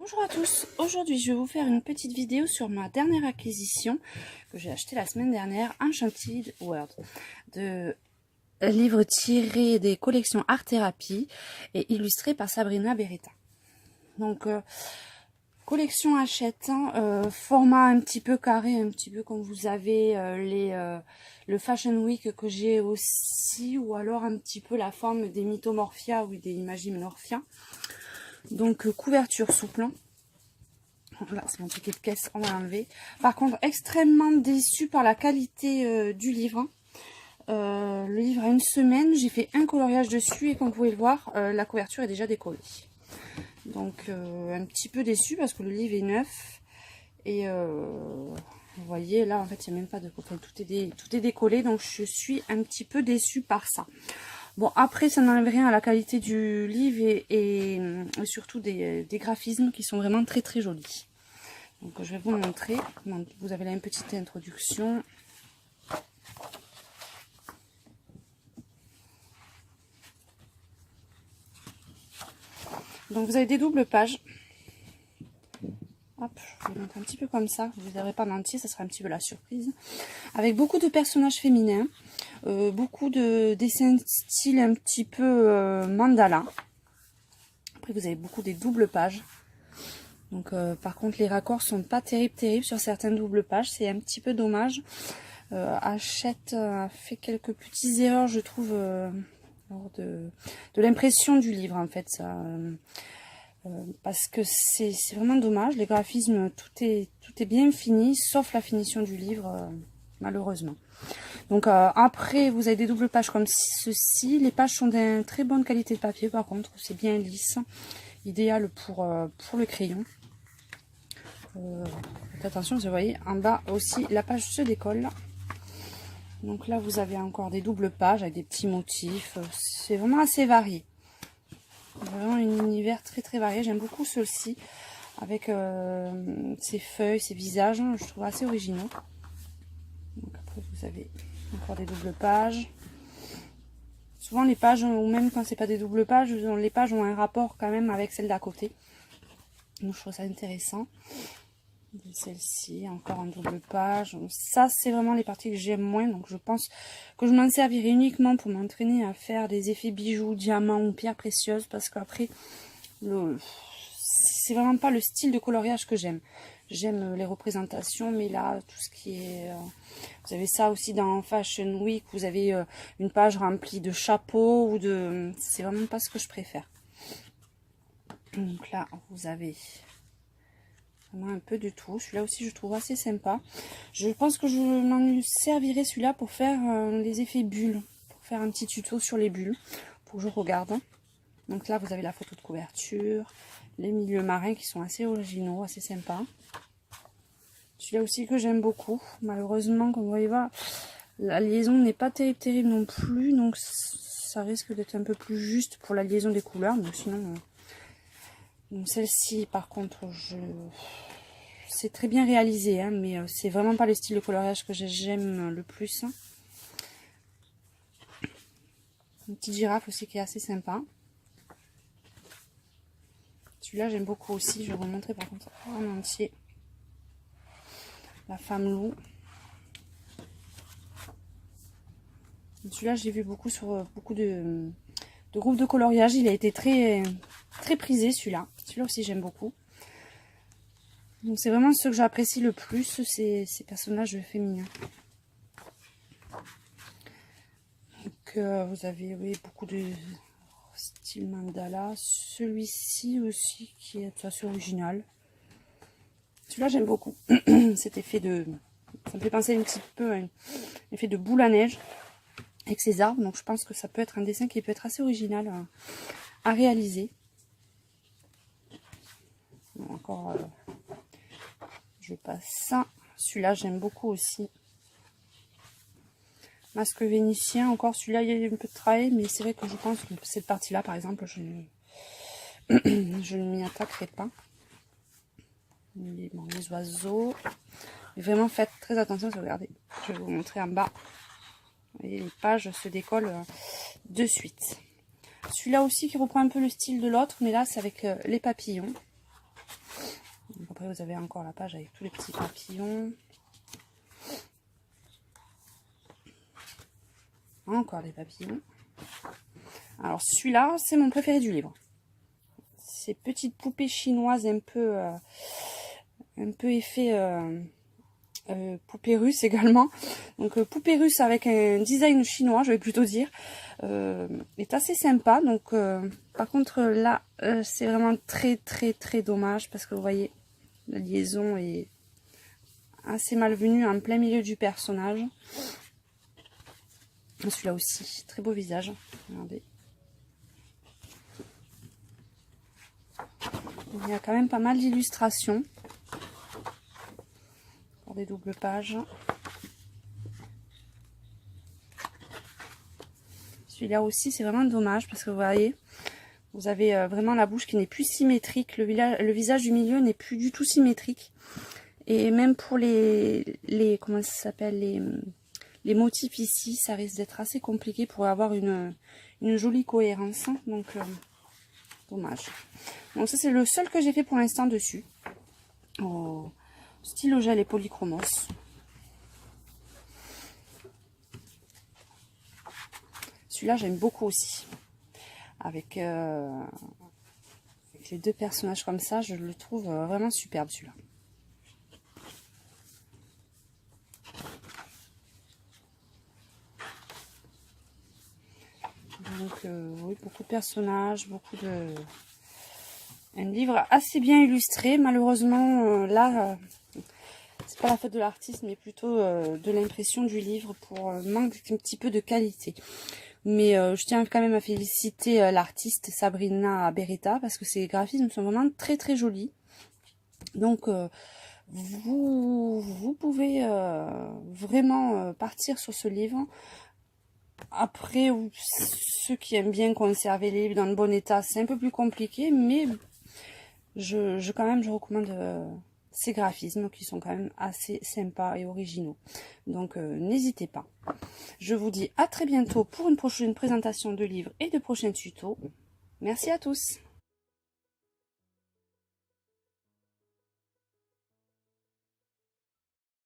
Bonjour à tous, aujourd'hui je vais vous faire une petite vidéo sur ma dernière acquisition que j'ai acheté la semaine dernière, Enchanted World, de livres tirés des collections Art Therapy et illustrés par Sabrina Beretta. Donc collection Hachette, format un petit peu carré, un petit peu comme vous avez le Fashion Week que j'ai aussi, ou alors un petit peu la forme des Mythomorphia ou des Imagimorphia. Donc couverture souple. Là, c'est mon ticket de caisse, on va l'enlever. Par contre, extrêmement déçue par la qualité du livre. Le livre a une semaine, j'ai fait un coloriage dessus et comme vous pouvez le voir, la couverture est déjà décollée. Donc, un petit peu déçue parce que le livre est neuf. Et vous voyez, là, en fait, il n'y a même pas de copain. Tout est décollé, donc je suis un petit peu déçue par ça. Bon, après, ça n'enlève rien à la qualité du livre et surtout des graphismes qui sont vraiment très très jolis. Donc je vais vous montrer. Donc, vous avez là une petite introduction. Donc vous avez des doubles pages. Hop, je vais vous montrer un petit peu comme ça. Vous ne verrez pas en entier, ça sera un petit peu la surprise. Avec beaucoup de personnages féminins. Beaucoup de dessins style un petit peu mandala. Après vous avez beaucoup des doubles pages. Donc par contre les raccords sont pas terribles sur certaines doubles pages, c'est un petit peu dommage. Hachette a fait quelques petites erreurs je trouve lors de l'impression du livre en fait, ça, parce que c'est vraiment dommage. Les graphismes, tout est bien fini sauf la finition du livre, malheureusement. Donc après vous avez des doubles pages comme ceci, les pages sont d'une très bonne qualité de papier, par contre c'est bien lisse, idéal pour le crayon. Faites attention, vous voyez en bas aussi la page se décolle. Donc là vous avez encore des doubles pages avec des petits motifs, c'est vraiment assez varié, vraiment un univers très très varié. J'aime beaucoup ceux-ci avec ces feuilles, ces visages, je trouve assez originaux. Donc après vous avez encore des doubles pages. Souvent les pages, ou même quand c'est pas des doubles pages, les pages ont un rapport quand même avec celle d'à côté, donc je trouve ça intéressant. Celle-ci, encore en double page. Ça, c'est vraiment les parties que j'aime moins. Donc, je pense que je m'en servirai uniquement pour m'entraîner à faire des effets bijoux, diamants ou pierres précieuses. Parce qu'après, c'est vraiment pas le style de coloriage que j'aime. J'aime les représentations, mais là, tout ce qui est... vous avez ça aussi dans Fashion Week. Vous avez une page remplie de chapeaux ou de... C'est vraiment pas ce que je préfère. Donc là, vous avez... un peu de tout. Celui-là aussi je trouve assez sympa. Je pense que je m'en servirai celui-là pour faire les effets bulles, pour faire un petit tuto sur les bulles, pour que je regarde. Donc là vous avez la photo de couverture, les milieux marins qui sont assez originaux, assez sympas. Celui-là aussi que j'aime beaucoup. Malheureusement, comme vous voyez, la liaison n'est pas terrible non plus, donc ça risque d'être un peu plus juste pour la liaison des couleurs. Donc sinon, donc celle-ci par contre, c'est très bien réalisé, hein, mais c'est vraiment pas le style de coloriage que j'aime le plus. Une petite girafe aussi qui est assez sympa. Celui-là j'aime beaucoup aussi, je vais vous montrer par contre en entier. La femme loup. Celui-là j'ai vu beaucoup sur beaucoup de groupes de coloriage, il a été très prisé celui-là. Celui-là aussi j'aime beaucoup. Donc c'est vraiment ce que j'apprécie le plus, ces personnages féminins. Donc vous avez beaucoup de style mandala. Celui-ci aussi qui est assez original. Celui-là j'aime beaucoup. Cet effet de... Ça me fait penser un petit peu à un effet de boule à neige avec ces arbres. Donc je pense que ça peut être un dessin qui peut être assez original à réaliser. Bon, encore... je passe ça. Celui-là j'aime beaucoup aussi. Masque vénitien, encore celui-là il y a un peu de travail, mais c'est vrai que je pense que cette partie-là par exemple je ne m'y attaquerai pas. Les oiseaux, mais vraiment faites très attention. Regardez, je vais vous montrer en bas. Vous voyez, les pages se décollent de suite. Celui-là aussi qui reprend un peu le style de l'autre, mais là c'est avec les papillons. Donc après vous avez encore la page avec tous les petits papillons. Encore des papillons. Alors celui-là, c'est mon préféré du livre. Ces petites poupées chinoises un peu effet poupée russe également. Donc poupée russe avec un design chinois, je vais plutôt dire, est assez sympa. Donc par contre là, c'est vraiment très dommage parce que vous voyez, la liaison est assez malvenue en plein milieu du personnage. Celui-là aussi, très beau visage. Regardez. Il y a quand même pas mal d'illustrations. Pour des doubles pages. Celui-là aussi, c'est vraiment dommage parce que vous voyez, vous avez vraiment la bouche qui n'est plus symétrique. Le visage du milieu n'est plus du tout symétrique. Et même pour les comment ça s'appelle, les motifs ici, ça risque d'être assez compliqué pour avoir une jolie cohérence. Donc, dommage. Donc ça, c'est le seul que j'ai fait pour l'instant dessus. Au stylo gel et polychromos. Celui-là, j'aime beaucoup aussi. Avec les deux personnages comme ça, je le trouve vraiment superbe, celui-là. Donc oui, beaucoup de personnages, un livre assez bien illustré. Malheureusement, là, c'est pas la faute de l'artiste, mais plutôt de l'impression du livre pour manque un petit peu de qualité. Mais je tiens quand même à féliciter l'artiste Sabrina Beretta parce que ses graphismes sont vraiment très jolis. Donc vous pouvez vraiment partir sur ce livre. Après, ceux qui aiment bien conserver les livres dans le bon état, c'est un peu plus compliqué, mais quand même, je recommande ces graphismes qui sont quand même assez sympas et originaux. Donc, n'hésitez pas. Je vous dis à très bientôt pour une prochaine présentation de livres et de prochains tutos. Merci à tous.